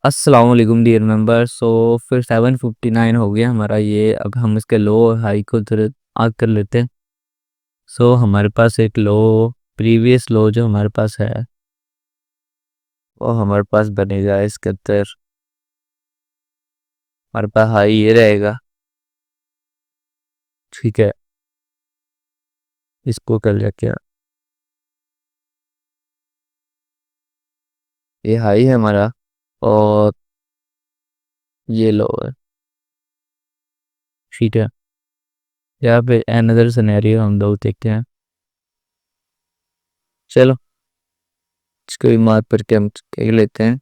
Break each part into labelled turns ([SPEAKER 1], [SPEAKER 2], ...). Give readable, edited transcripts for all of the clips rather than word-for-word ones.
[SPEAKER 1] अस्सलाम वालेकुम dear member. सो फिर 7:59 हो गया हमारा ये। अब हम इसके लो और हाई को आग कर लेते हैं। सो हमारे पास एक लो, प्रीवियस लो जो हमारे पास है वो हमारे पास बनेगा इसके अंदर। हमारे पास हाई ये रहेगा। ठीक है, इसको कर लिया क्या, ये हाई है हमारा और ये लो है। ठीक है, यहाँ पे अनदर सिनेरियो हम लोग देखते हैं। चलो इसको भी मार पर के हम कह लेते हैं।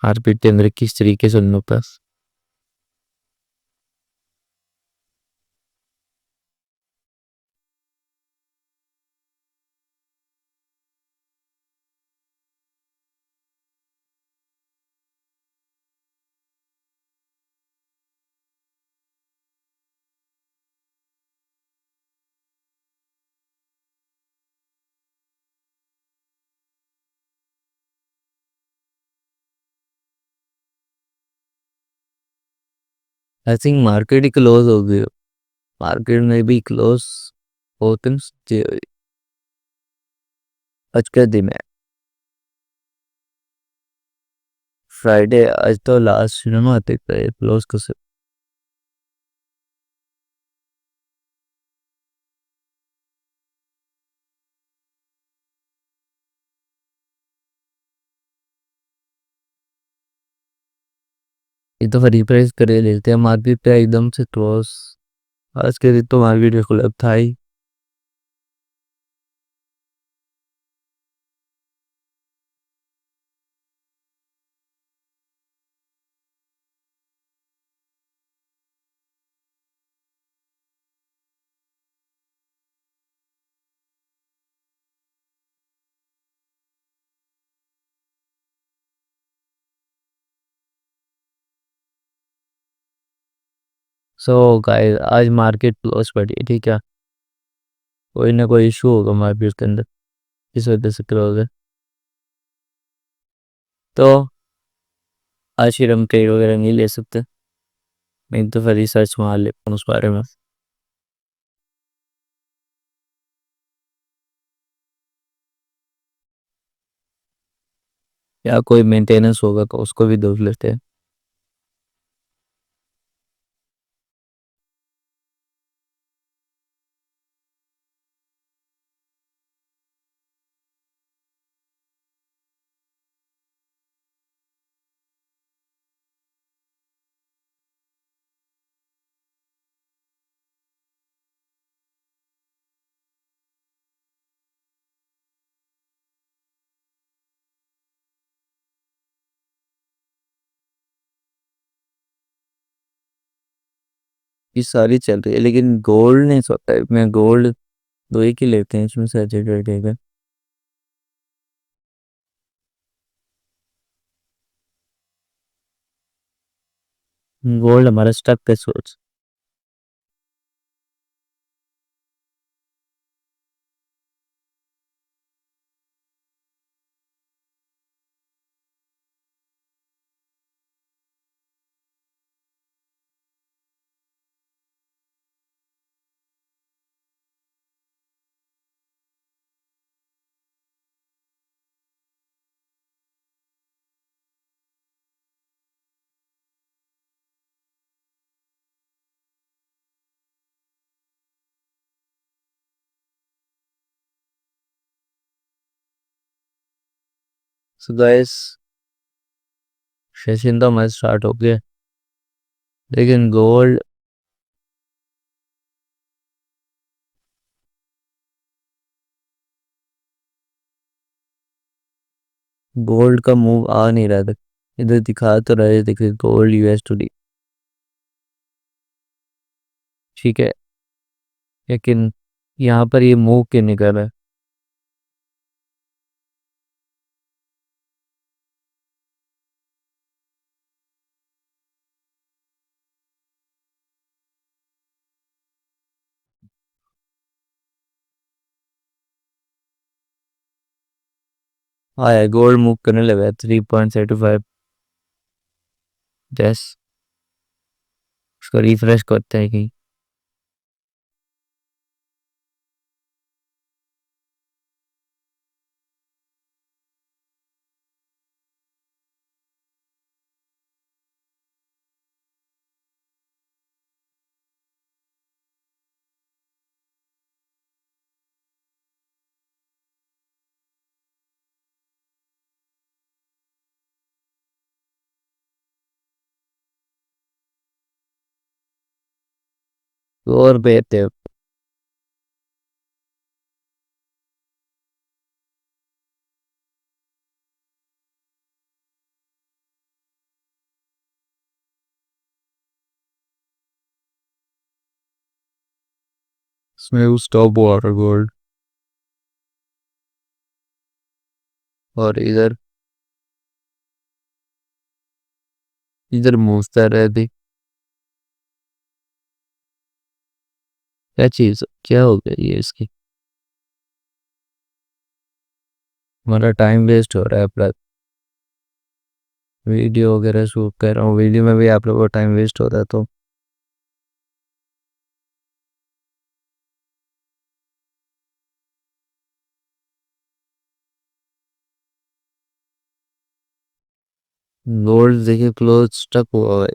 [SPEAKER 1] हार पीट के अंदर किस तरीके से उन लोग पास। आई थिंक मार्केट ही क्लोज हो गई। मार्केट में भी क्लोज होते हैं। आज का दिन है फ्राइडे। आज तो लास्ट सिनेमा देखता है क्लोज को से। ये तो रिप्राइज करे लेते हैं मार्केट पे एकदम से क्लोज। आज के दिन तो मार्केट क्लब था ही। सो गाइस आज मार्केट क्लोज पड़ी है, ठीक है। कोई ना कोई इशू होगा मार्केट के अंदर, इस वजह से क्लोज है। तो आज फिर हम ट्रेड वगैरह नहीं ले सकते। मैं तो फिर रिसर्च मार लेता हूँ उस बारे में। या कोई मेंटेनेंस होगा तो उसको भी देख लेते हैं। ये सारी चल रही है लेकिन गोल्ड नहीं सोता है। मैं गोल्ड दो एक ही लेते हैं इसमें से अच्छा। गोल्ड हमारा स्टक पे सोच। सो गाइस सेशन तो हमारा स्टार्ट हो गया लेकिन गोल्ड, गोल्ड का मूव आ नहीं रहा था। इधर दिखा तो रहे, देखिए गोल्ड यूएसडी। ठीक है, लेकिन यहाँ पर ये मूव क्यों नहीं कर रहा है। हाँ यार गोल्ड मूव करने लगा है 3.75। जस्ट उसको रिफ्रेश करते हैं कहीं। और बेहतर इसमें वो स्टॉप वाटर गोल्ड। और इधर इधर मूवस्टार है देख। क्या चीज क्या हो गया ये इसकी। हमारा टाइम वेस्ट हो रहा है अपना। वीडियो वगैरह शूट कर रहा हूँ, वीडियो में भी आप लोगों का टाइम वेस्ट हो रहा है तो गोल्ड देखिए क्लोज स्टक हुआ है।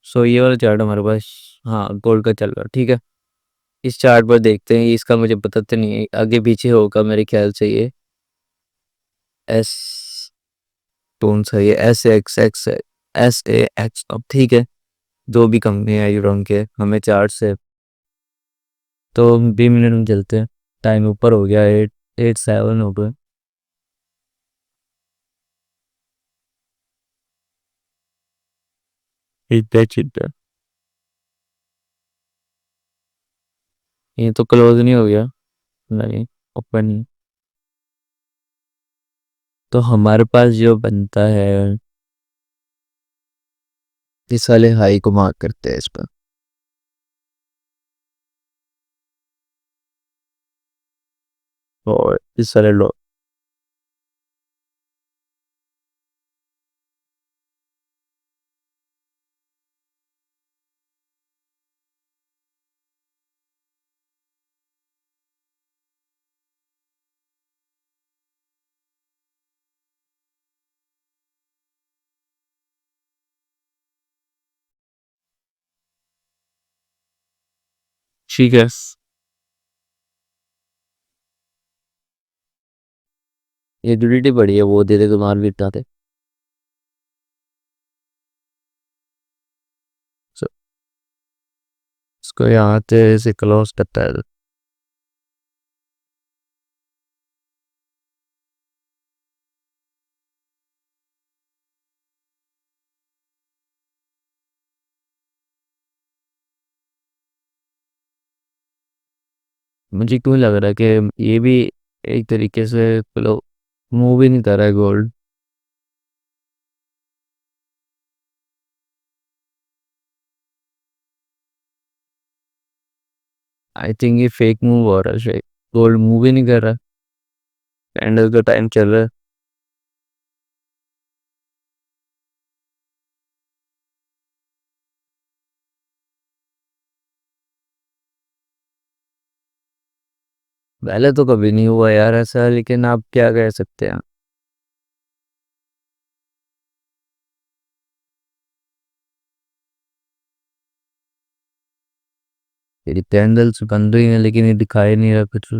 [SPEAKER 1] सो ये वाला चार्ट हमारे पास, हाँ गोल्ड का चल रहा है, ठीक है। इस चार्ट पर देखते हैं, इसका मुझे पता तो नहीं है, आगे पीछे होगा मेरे ख्याल से ये एस कौन सा, ये S x x S A x, अब ठीक है। जो भी कंपनी है यूरोन के हमें चार्ट से तो 20 मिनट में चलते हैं। टाइम ऊपर हो गया, 8:87 हो गए। इतना चिंता, ये तो क्लोज नहीं हो गया, नहीं ओपन नहीं। तो हमारे पास जो बनता है इस वाले हाई को मार्क करते हैं इस पर। और इस वाले लो, ठीक है। ये ड्यूटी बड़ी है, वो दे दे तो मार भी इतना थे। So, इसको यहाँ से क्लोज करता है। मुझे क्यों लग रहा है कि ये भी एक तरीके से मूव ही नहीं कर रहा है गोल्ड। आई थिंक ये फेक मूव हो रहा है शायद, गोल्ड मूव ही नहीं कर रहा। कैंडल का टाइम चल रहा है। पहले तो कभी नहीं हुआ यार ऐसा, लेकिन आप क्या कह सकते हैं। तेरी कैंडल्स बन रही हैं लेकिन ये दिखाई नहीं रहा कुछ।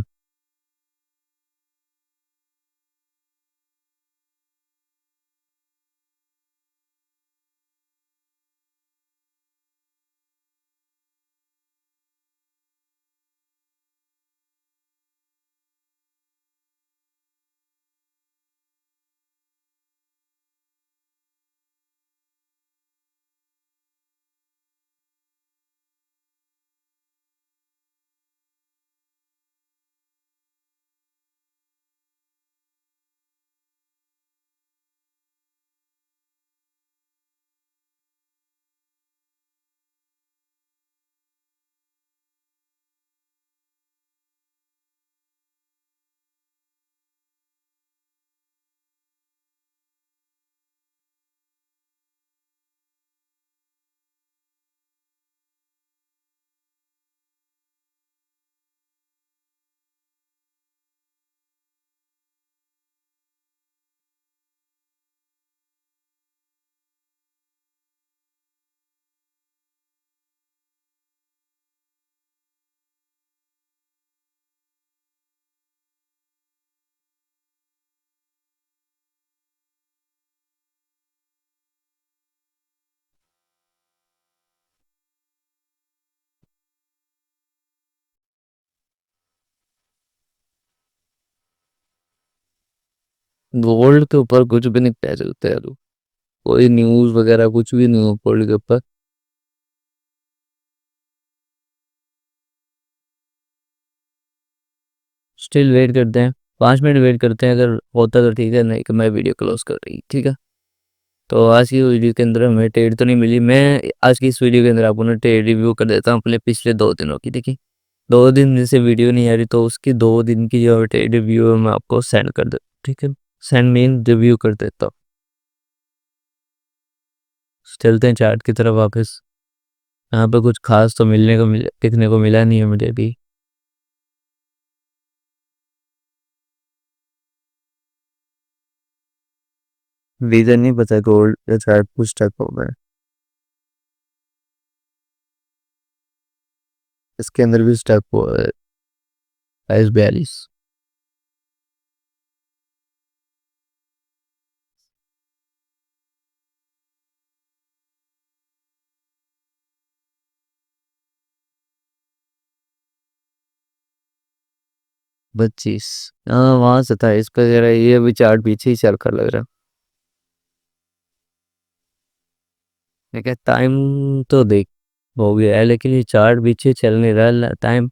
[SPEAKER 1] गोल्ड के ऊपर कुछ भी नहीं कह सकते यार, कोई न्यूज़ वगैरह कुछ भी नहीं हो गोल्ड के ऊपर। स्टिल वेट करते हैं, 5 मिनट वेट करते हैं, अगर होता तो ठीक है, नहीं तो मैं वीडियो क्लोज कर रही, ठीक है। तो आज की वीडियो के अंदर हमें ट्रेड तो नहीं मिली। मैं आज की इस वीडियो के अंदर आपको ना ट्रेड रिव्यू कर देता हूँ अपने पिछले 2 दिनों की। देखिए 2 दिन से वीडियो नहीं आ रही, तो उसकी 2 दिन की जो ट्रेड रिव्यू है मैं आपको सेंड कर देता हूँ, ठीक है। सेंड मीन रिव्यू कर देता हूँ। चलते हैं चार्ट की तरफ वापस। यहाँ पे कुछ खास तो दिखने को मिला नहीं है मुझे भी। रीजन नहीं पता गोल्ड या चार्ट कुछ टक हो गया। इसके अंदर भी स्टक हुआ है 2242। पच्चीस, हाँ वहां से था इस पर जरा, ये भी चार्ट पीछे ही चल कर लग रहा है। मैं क्या टाइम तो देख हो गया है, लेकिन ये चार्ट पीछे चल नहीं रहा टाइम।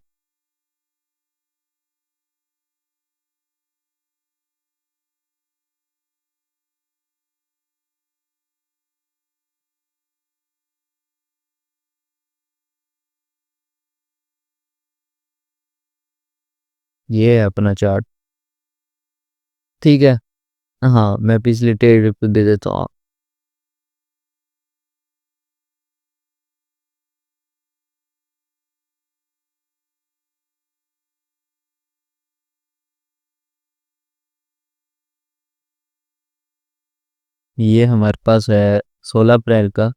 [SPEAKER 1] ये है अपना चार्ट, ठीक है। हाँ मैं पिछले ट्रेड पे दे देता हूँ। ये हमारे पास है 16 अप्रैल का,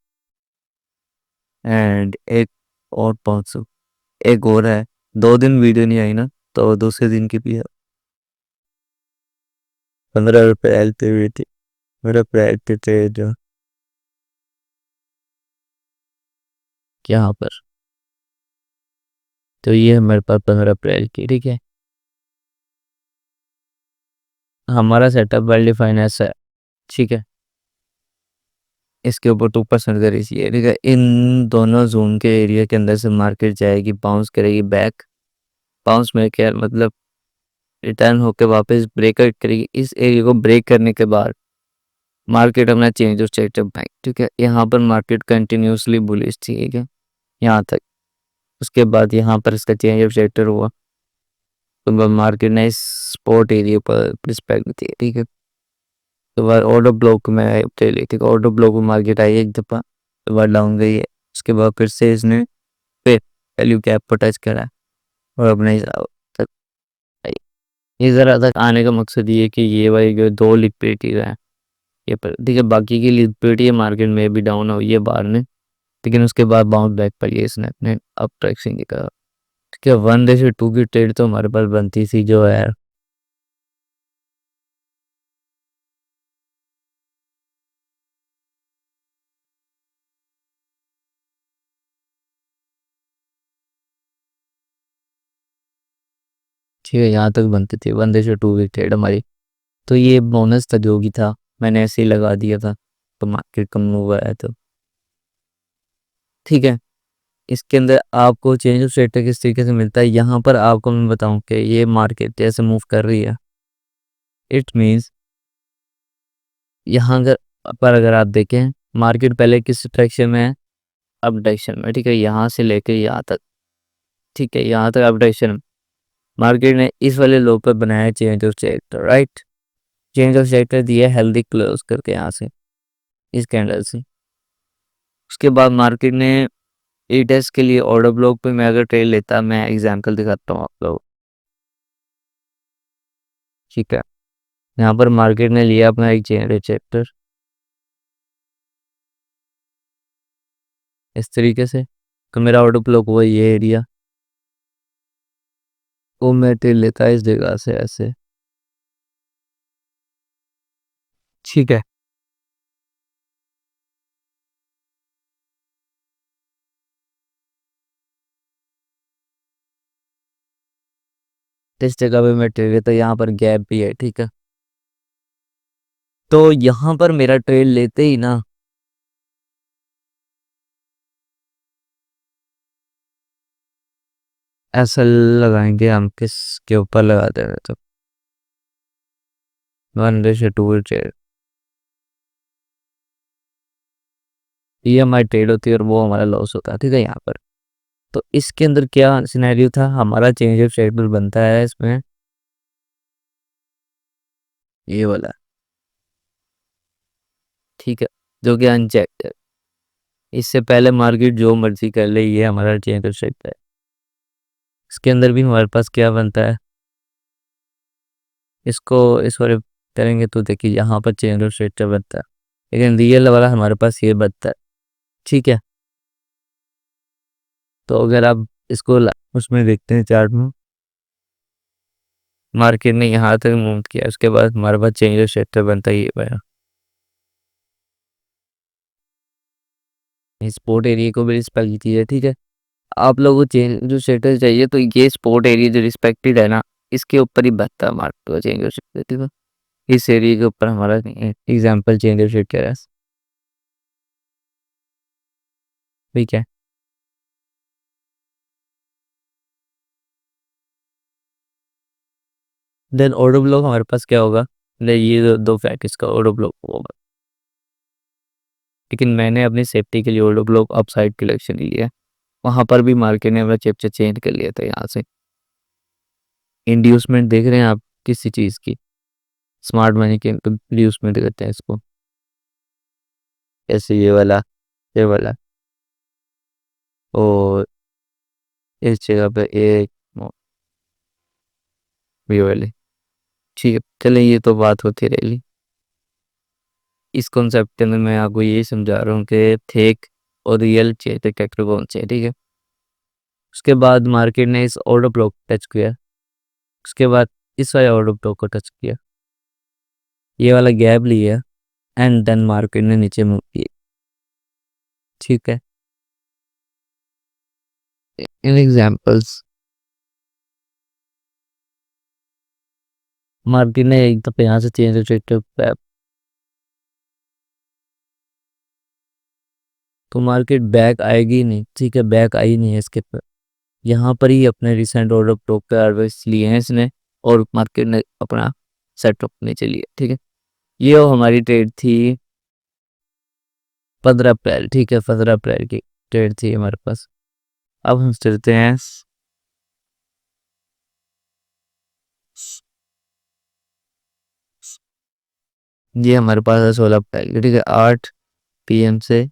[SPEAKER 1] एंड एक और 500, एक और है। 2 दिन वीडियो नहीं आई ना, तो दूसरे दिन की भी है। 15 अप्रैल पे हुई थी, 15 अप्रैल पे थे जो। यहाँ पर तो ये हमारे पास 15 अप्रैल की, ठीक है। हमारा सेटअप वेल डिफाइन ऐसा है, ठीक है। इसके ऊपर 2% का रेशियो है, ठीक है। इन दोनों जोन के एरिया के अंदर से मार्केट जाएगी, बाउंस करेगी बैक। बाउंस में क्या मतलब, रिटर्न होकर वापस ब्रेकआउट करेगी। इस एरिया को ब्रेक करने के बाद मार्केट अपना चेंज ऑफ सेटअप बनाएगी, ठीक है। यहाँ पर मार्केट कंटिन्यूसली बुलिश थी, ठीक है, यहाँ तक। उसके बाद यहाँ पर इसका चेंज ऑफ सेक्टर हुआ, तो मार्केट ने इस स्पॉट एरिया पर रिस्पेक्ट दी, ठीक है। तो बाद ऑर्डर ब्लॉक में ले ली, ठीक है। ऑर्डर ब्लॉक में मार्केट आई एक दफ़ा, तो बाद डाउन गई है। उसके बाद फिर से इसने फिर वैल्यू कैप पर टच करा और अपने हिसाब तक आई। ये ज़रा तक आने का मकसद ये है कि ये भाई जो 2 लिक्विडिटी है ये पर, ठीक है। बाकी की लिक्विडिटी मार्केट में भी डाउन हुई है बाहर ने, लेकिन उसके बाद बाउंस बैक पर ये इसने अपने अप ट्रैक्शन की कहा। ठीक है, 1:2 की ट्रेड तो हमारे पास बनती थी जो है। ठीक है, यहाँ तक बनती थी 1:2 की ट्रेड हमारी। तो ये बोनस था जो भी था, मैंने ऐसे ही लगा दिया था, तो मार्केट कम हुआ है तो ठीक है। इसके अंदर आपको चेंज ऑफ स्टेटस किस तरीके से मिलता है, यहाँ पर आपको मैं बताऊं कि ये मार्केट जैसे मूव कर रही है, इट मीन्स यहाँ अगर आप देखें, मार्केट पहले किस डायरेक्शन में है, अप डायरेक्शन में। ठीक है, यहाँ से लेकर यहाँ तक, ठीक है, यहाँ तक अप डायरेक्शन में। मार्केट ने इस वाले लो पर बनाया change of sector, right. Change of sector दिया हेल्दी क्लोज करके यहाँ से, इस कैंडल से। उसके बाद मार्केट ने ई टेस्ट के लिए ऑर्डर ब्लॉक पे मैं अगर ट्रेड लेता, मैं एग्जांपल दिखाता हूँ आप लोग। ठीक है, यहाँ पर मार्केट ने लिया अपना एक चेंज ऑफ सेक्टर इस तरीके से, तो मेरा ऑर्डर ब्लॉक हुआ ये एरिया, वो मैं ट्रेड लेता है इस जगह से ऐसे। ठीक है, तो इस जगह पे मैं ट्रेड लेता, यहाँ पर गैप भी है। ठीक है, तो यहाँ पर मेरा ट्रेड लेते ही ना, ऐसा लगाएंगे हम, किस के ऊपर लगा देंगे तो 1:2 ट्रेड, ये हमारी ट्रेड होती है और वो हमारा लॉस होता है। ठीक है, यहाँ पर तो इसके अंदर क्या सिनेरियो था, हमारा चेंज ऑफ शेड्यूल बनता है इसमें, ये वाला। ठीक है, जो कि अनचेक है, इससे पहले मार्केट जो मर्जी कर ले, ये हमारा चेंज ऑफ शेड्यूल है। इसके अंदर भी हमारे पास क्या बनता है, इसको इस वाले करेंगे तो देखिए यहाँ पर चेंज ऑफ शेड्यूल बनता है, लेकिन रियल वाला हमारे पास ये बनता है। ठीक है, तो अगर आप इसको उसमें देखते हैं चार्ट में, मार्केट ने यहाँ तक मूव किया, उसके बाद हमारे पास चेंज ऑफ शेड्यूल बनता है ये वाला। स्पोर्ट एरिया को भी रिस्पेक्ट कीजिए। ठीक है, आप लोगों को चेंज जो शेड्यूल चाहिए, तो ये स्पोर्ट एरिया जो रिस्पेक्टेड है ना, इसके ऊपर ही बनता है मार्केट का चेंज ऑफ शेड्यूल। ठीक है, इस एरिया के ऊपर हमारा एग्जाम्पल चेंज ऑफ शेड्यूल कह रहा है। ठीक है, देन ऑर्डर ब्लॉक हमारे पास क्या होगा, ये दो फैक्टर्स का ऑर्डर ब्लॉक होगा, लेकिन मैंने अपनी सेफ्टी के लिए ऑर्डर ब्लॉक अपसाइड कलेक्शन लिया है। वहां पर भी मार्केट ने अपना चैप्टर चेंज कर लिया था, यहाँ से इंड्यूसमेंट देख रहे हैं आप किसी चीज़ की, स्मार्ट मनी के इंड्यूसमेंट करते हैं इसको, ऐसे ये वाला और इस जगह पे एक ये वाले। ठीक है, चले, ये तो बात होती रहेगी। इस कॉन्सेप्ट के अंदर मैं आपको ये समझा रहा हूँ कि फेक और रियल चेहरे कैरेक्टर कौन से है। ठीक है, उसके बाद मार्केट ने इस ऑर्डर ब्लॉक टच किया, उसके बाद इस वाले ऑर्डर ब्लॉक को टच किया, ये वाला गैप लिया, एंड देन मार्केट ने नीचे मूव किया। ठीक है, इन एग्जांपल्स मार्केट ने एक दफे यहाँ से चेंज रेट, तो मार्केट बैक आएगी नहीं। ठीक है, बैक आई नहीं है इसके पर, यहाँ पर ही अपने रिसेंट ऑर्डर ब्लॉक पे आरवेस लिए हैं इसने, और मार्केट ने अपना सेटअप नीचे लिया। ठीक है, ये हमारी ट्रेड थी 15 अप्रैल। ठीक है, 15 अप्रैल की ट्रेड थी हमारे पास। अब हम चलते हैं, ये हमारे पास है 16 अप्रैल की। ठीक है, 8 PM से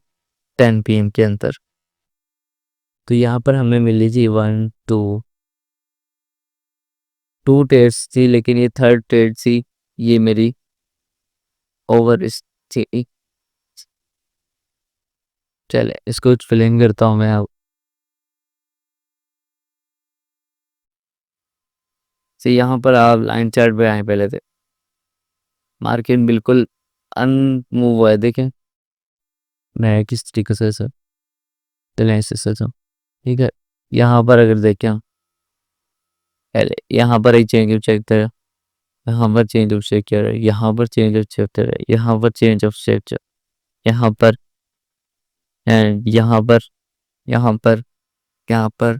[SPEAKER 1] 10 PM के अंदर, तो यहाँ पर हमें मिली थी 2 ट्रेड्स थी, लेकिन ये थर्ड ट्रेड थी, ये मेरी ओवर थी। चले इसको फिलिंग करता हूँ मैं अब। तो यहाँ पर आप लाइन चार्ट पे आए पहले थे, मार्केट बिल्कुल अनमूव हुआ है, देखें मैं किस तरीके से सर चलें इससे सर। ठीक है, यहाँ पर अगर देखें हम पहले यहाँ पर एक चेंज ऑफ सेक्टर है, यहाँ पर चेंज ऑफ सेक्टर है, यहाँ पर चेंज ऑफ सेक्टर है, यहाँ पर चेंज ऑफ सेक्टर, यहाँ पर एंड यहाँ पर यहाँ पर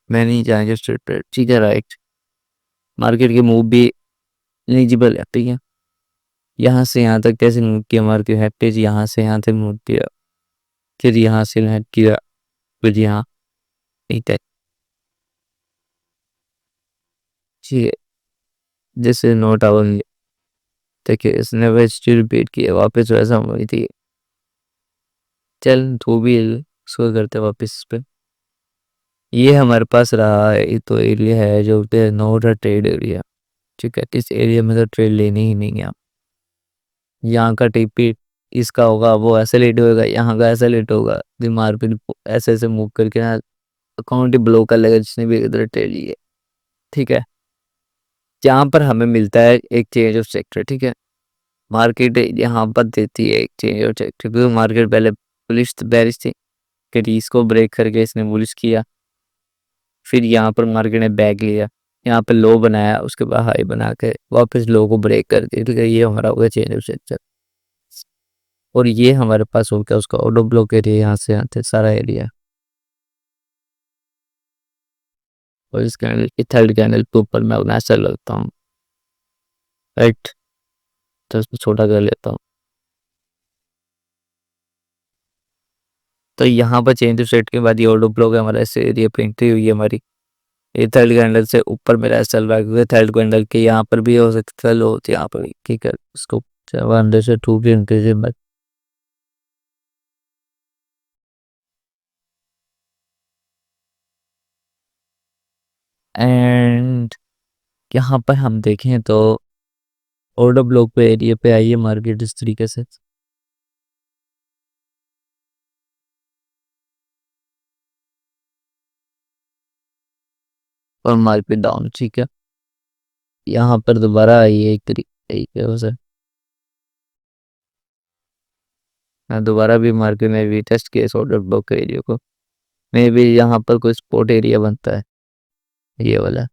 [SPEAKER 1] मैंने चेंज ऑफ सेक्टर। ठीक है राइट, मार्केट की मूव भी एलिजिबल है। ठीक है, यहाँ से यहाँ तक कैसे मूव किया मार्केट, हेक्टेज यहाँ से यहाँ तक मूव किया, फिर यहाँ से हेड किया, फिर यहाँ ठीक है। ठीक है, जैसे नोट आवर देखिए इसने वैसे रिपीट किया वापस वैसा हुई थी। चल तो भी उसको करते वापस इस पे। ये हमारे पास रहा है, ये तो एरिया है जो होते हैं नोट ट्रेड एरिया। ठीक है, इस एरिया में तो ट्रेड लेनी ही नहीं है। यहाँ का टीपी इसका होगा वो ऐसे लेट होगा, यहाँ का ऐसे लेट होगा, मार्केट ऐसे ऐसे मूव करके ना अकाउंट ही ब्लॉक कर लेगा जिसने भी इधर ट्रेड लिए। ठीक है, जहाँ पर हमें मिलता है एक चेंज ऑफ सेक्टर। ठीक है, मार्केट यहाँ पर देती है एक चेंज ऑफ सेक्टर, क्योंकि मार्केट पहले बुलिश बेरिश थी, फिर इसको ब्रेक करके इसने बुलिश किया, फिर यहाँ पर मार्केट ने बैक लिया, यहाँ पे लो बनाया, उसके बाद हाई बना के वापस लो को ब्रेक कर दिया। ठीक है, ये हमारा हो गया चेंज ऑफ सेक्टर। और ये हमारे पास हो गया उसका ऑटो ब्लॉक एरिया, यहाँ से यहाँ से सारा एरिया। और इस कैंडल की थर्ड कैंडल के ऊपर मैं अपना ऐसा लगता हूँ राइट, तो इसको छोटा कर लेता हूँ। तो यहाँ पर चेंज ऑफ सेट के बाद ये ऑटो ब्लॉक है हमारा, ऐसे एरिया पे एंट्री हुई है हमारी। ये थर्ड कैंडल से ऊपर मेरा ऐसा चल रहा है, क्योंकि थर्ड कैंडल के यहाँ पर भी हो सकता है लो यहाँ पर भी। ठीक है, इसको 100 से 2 की इंक्रीज में एंड यहाँ पर हम देखें तो ऑर्डर ब्लॉक पे एरिया पे आई है मार्केट इस तरीके से। और मार्केट डाउन। ठीक है, यहाँ पर दोबारा आई है एक तरीके से, दोबारा भी मार्केट में भी टेस्ट किया इस ऑर्डर ब्लॉक एरिया को। मे भी यहाँ पर कोई स्पॉट एरिया बनता है ये वाला,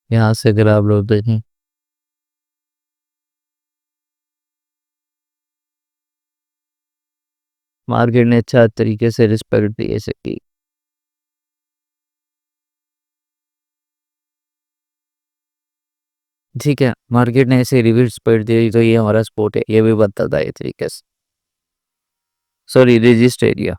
[SPEAKER 1] यहाँ से अगर आप लोग देखें मार्केट ने अच्छा तरीके से रिस्पेक्ट दिए सकी। ठीक है, मार्केट ने ऐसे रिवर्स स्प्रेड दी तो ये हमारा स्पोर्ट है, ये भी बताता है तरीके से। सॉरी रजिस्ट एरिया,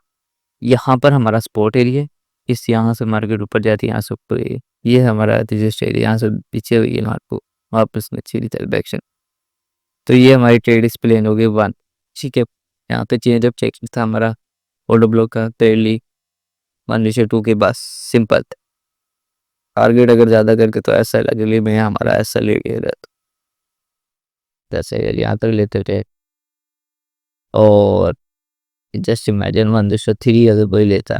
[SPEAKER 1] यहाँ पर हमारा स्पोर्ट एरिया, इस यहाँ से मार्केट ऊपर जाती है, यहाँ से ऊपर ये हमारा रजिस्ट एरिया, यहाँ से पीछे हुई है मार्केट वापस नीचे रिटर्न एक्शन। तो ये हमारी ट्रेड एक्सप्लेन हो गई 1। ठीक है, यहाँ पे चेंज ऑफ चेक था हमारा ऑर्डर ब्लॉक का ट्रेडली 1:2 के बाद सिंपल टारगेट अगर ज़्यादा करके तो ऐसा लगे मैं हमारा ऐसा ले गया जैसे यहाँ तक लेते थे। और जस्ट इमेजिन 1:3 अगर कोई लेता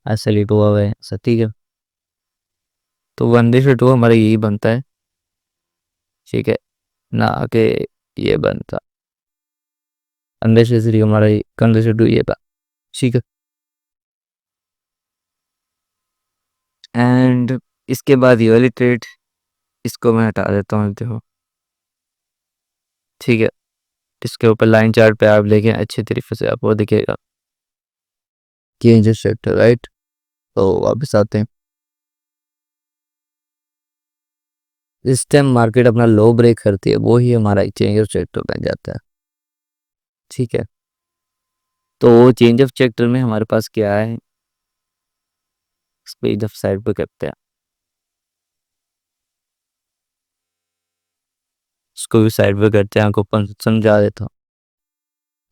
[SPEAKER 1] ऐसा लेट हुआ है ऐसा। ठीक है, तो 1:2 हमारा यही बनता है। ठीक है, ना आके ये बनता 1:3 हमारा 1:2 ये था। ठीक है, एंड इसके बाद ये वाली ट्रेड इसको मैं हटा देता हूँ देखो। ठीक है, इसके ऊपर लाइन चार्ट पे आप देखें अच्छे तरीके से आपको दिखेगा कि इंजन सेक्टर राइट। तो वापस आते हैं, इस टाइम मार्केट अपना लो ब्रेक करती है, वो ही हमारा चेंज ऑफ सेक्टर बन जाता है। ठीक है, तो चेंज ऑफ सेक्टर में हमारे पास क्या है, स्पेज ऑफ साइड पे करते हैं, उसको भी साइड पे करते हैं, आपको समझा देता हूँ।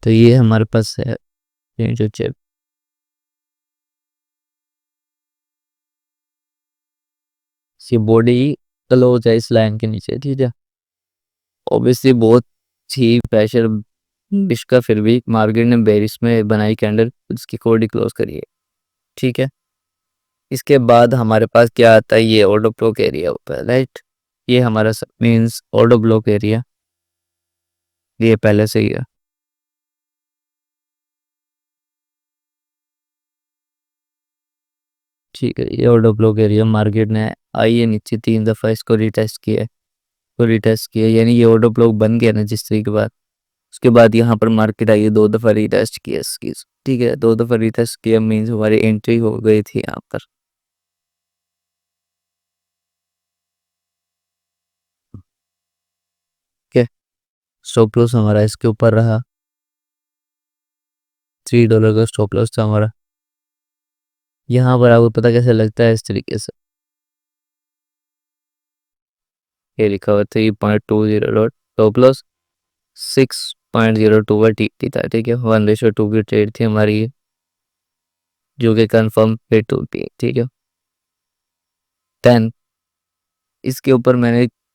[SPEAKER 1] तो ये हमारे पास है चेंज ऑफ सेक्टर, ये बॉडी क्लोज है इस लाइन के नीचे। ठीक है, ऑब्वियसली बहुत ही प्रेशर इसका, फिर भी मार्केट ने बेरिस में बनाई कैंडल, उसकी कोडी क्लोज करी है। ठीक है। इसके बाद हमारे पास क्या आता है, ये ऑर्डर ब्लॉक एरिया होता है, राइट। ये हमारा मीन्स ऑर्डर ब्लॉक एरिया, ये पहले से ही है। ठीक है, ये ऑर्डर ब्लॉक एरिया मार्केट ने आइए नीचे 3 दफ़ा इसको रिटेस्ट किया है, तो रिटेस्ट किया यानी ये ऑर्डर ब्लॉक बन गया ना जिस तरीके के बाद। उसके बाद यहाँ पर मार्केट आई, 2 दफ़ा रिटेस्ट किया इसकी, ठीक है। 2 दफ़ा रिटेस्ट किया मीन्स हमारी एंट्री हो गई थी यहाँ पर। ठीक है, स्टॉप लॉस हमारा इसके ऊपर रहा, $3 का स्टॉप लॉस था हमारा। यहाँ पर आपको पता कैसे लगता है, इस तरीके से ये लिखा हुआ 3.20 डॉट स्टॉप लॉस 6.02 पर टी था, ठीक है। 1:2 की ट्रेड थी हमारी ये, जो कि कंफर्म हिट होती है, ठीक है। 10 इसके ऊपर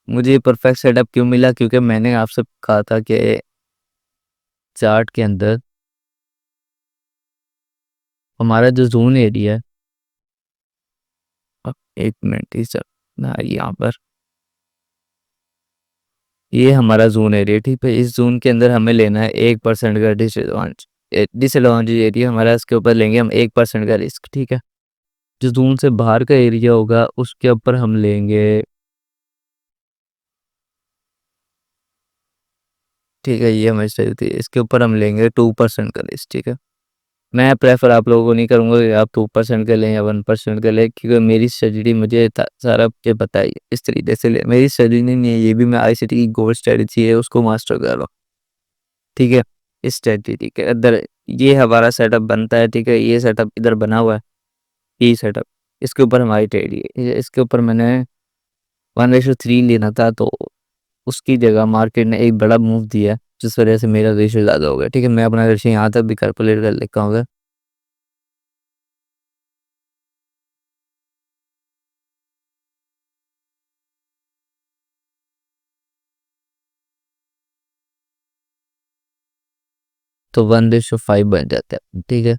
[SPEAKER 1] मुझे परफेक्ट सेटअप क्यों मिला, क्योंकि मैंने आपसे कहा था कि चार्ट के अंदर हमारा जो जोन एरिया है, एक मिनट ही सर ना, यहाँ पर ये हमारा जोन एरिया, ठीक है। इस जोन के अंदर हमें लेना है 1% का डिसएडवांटेज एरिया हमारा, इसके ऊपर लेंगे हम 1% का रिस्क, ठीक है। जो जोन से बाहर का एरिया होगा उसके ऊपर हम लेंगे, ठीक है, ये हमें चाहिए थी, इसके ऊपर हम लेंगे 2% का रिस्क, ठीक है। मैं प्रेफर आप लोगों को नहीं करूँगा कि आप 2% का लें या 1% का लें, क्योंकि मेरी स्ट्रेटजी मुझे सारा के पता है इस तरीके से ले, मेरी स्ट्रेटजी नहीं है ये भी, मैं ICT की गोल्ड स्ट्रेटजी है उसको मास्टर कर रहा हूँ, ठीक है। इस स्ट्रेटजी के अंदर ये हमारा सेटअप बनता है, ठीक है। ये सेटअप इधर बना हुआ है, ये सेटअप, इसके ऊपर हमारी ट्रेड इसके ऊपर मैंने 1:3 लेना था, तो उसकी जगह मार्केट ने एक बड़ा मूव दिया है, जिस वजह से मेरा रेशियो ज़्यादा हो गया, ठीक है। मैं अपना रेशियो यहाँ तक भी कैलकुलेट कर लेता हूँ। तो 1:5 बन जाता है, ठीक है।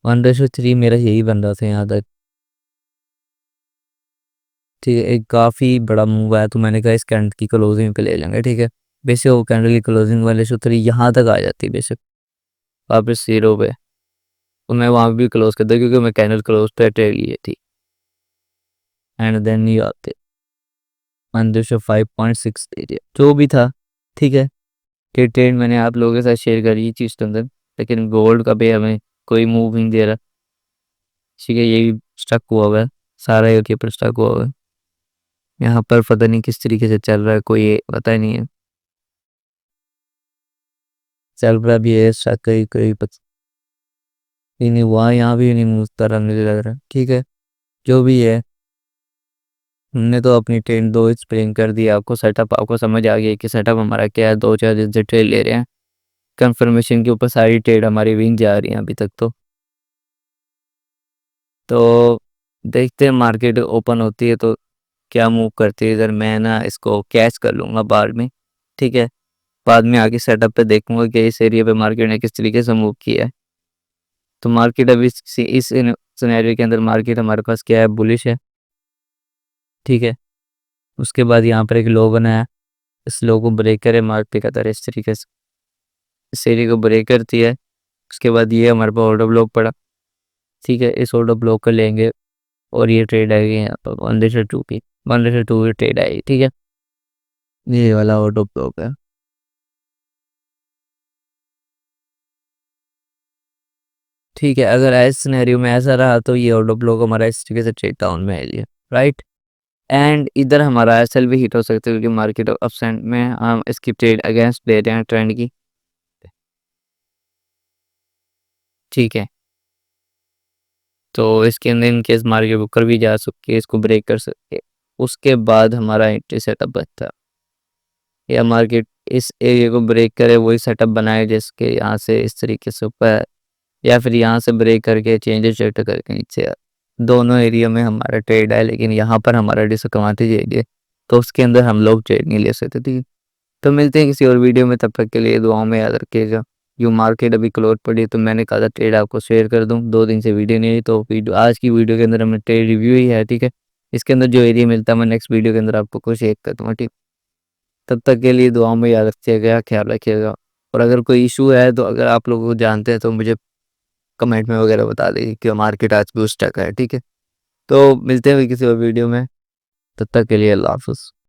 [SPEAKER 1] 1:3 मेरा यही बन रहा था यहाँ तक, ठीक है। एक काफ़ी बड़ा मूव आया, तो मैंने कहा इस कैंडल की क्लोजिंग पे ले लेंगे, ठीक है। बेशक वो कैंडल की क्लोजिंग 1:3 यहाँ तक आ जाती है बेशक, वापस 0 पे, तो मैं वहाँ भी क्लोज कर दूँ क्योंकि मैं कैंडल क्लोज पे ट्रेड लिए थी। एंड देन ये आते 1:5.6 एरिया जो भी था, ठीक है। कि ट्रेड मैंने आप लोगों के साथ शेयर करी ये चीज़ के अंदर, लेकिन गोल्ड का भी हमें कोई मूव नहीं दे रहा, ठीक है। ये भी स्टक हुआ हुआ है, सारा एक पर स्टक हुआ हुआ है। यहाँ पर पता नहीं किस तरीके से चल रहा है, कोई पता ही नहीं है, चल रहा भी है स्टक, कहीं कहीं पता नहीं हुआ, यहाँ भी नहीं मूव तरह मुझे लग रहा है, ठीक है। जो भी है, हमने तो अपनी ट्रेड 2 एक्सप्लेन कर दिया आपको, सेटअप आपको समझ आ गया कि सेटअप हमारा क्या है। 2-4 दिन से ट्रेड ले रहे हैं, कंफर्मेशन के ऊपर सारी ट्रेड हमारी विन जा रही हैं अभी तक तो देखते हैं मार्केट ओपन होती है तो क्या मूव करती है। इधर मैं ना इसको कैच कर लूँगा बाद में, ठीक है। बाद में आगे सेटअप पे देखूंगा कि इस एरिया पे मार्केट ने किस तरीके से मूव किया है। तो मार्केट अभी इस सिनेरियो के अंदर मार्केट हमारे पास क्या है, बुलिश है, ठीक है। उसके बाद यहाँ पर एक लो बना है, इस लो को ब्रेक करे मार्केट का तरह इस तरीके से, इस एरिया को ब्रेक करती है। उसके बाद ये हमारे पास ऑर्डर ब्लॉक पड़ा, ठीक है। इस ऑर्डर ब्लॉक को लेंगे और ये ट्रेड आएगी यहाँ पर 1:2 की, 1:2 की ट्रेड आई, ठीक है। ये वाला ऑर्डर ब्लॉक है, ठीक है। अगर ऐसे सिनेरियो में ऐसा रहा तो ये ऑर्डर ब्लॉक हमारा इस तरीके से ट्रेड डाउन में है लिया, राइट। एंड इधर हमारा एसएल भी हिट हो सकता है क्योंकि मार्केट अपसेंट में हम इसकी ट्रेड अगेंस्ट ले रहे हैं ट्रेंड की, ठीक है। तो इसके अंदर इन केस मार्केट ऊपर भी जा सकती है, इसको ब्रेक कर सकते हैं। उसके बाद हमारा एंट्री सेटअप बनता है, या मार्केट इस एरिया को ब्रेक करे वही सेटअप बनाए जिसके यहाँ से इस तरीके से ऊपर, या फिर यहाँ से ब्रेक करके चेंजेस सेट करके नीचे। दोनों एरिया में हमारा ट्रेड है, लेकिन यहाँ पर हमारा डिसएडवांटेज एरिया, तो उसके अंदर हम लोग ट्रेड नहीं ले सकते, ठीक है। तो मिलते हैं किसी और वीडियो में, तब तक के लिए दुआओं में याद रखिएगा। यूँ मार्केट अभी क्लोज पड़ी, तो मैंने कहा था ट्रेड आपको शेयर कर दूँ। 2 दिन से वीडियो नहीं आई, तो वीडियो आज की वीडियो के अंदर हमने ट्रेड रिव्यू ही है, ठीक है। इसके अंदर जो एरिया मिलता है मैं नेक्स्ट वीडियो के अंदर आपको शेयर कर दूँगा, ठीक। तब तक के लिए दुआओं में याद रखिएगा, ख्याल रखिएगा। और अगर कोई इशू है तो अगर आप लोग जानते हैं तो मुझे कमेंट में वगैरह बता दीजिए कि मार्केट आज भी उस टका है, ठीक है। तो मिलते हैं किसी और वीडियो में, तब तक के लिए अल्लाह हाफ़िज़।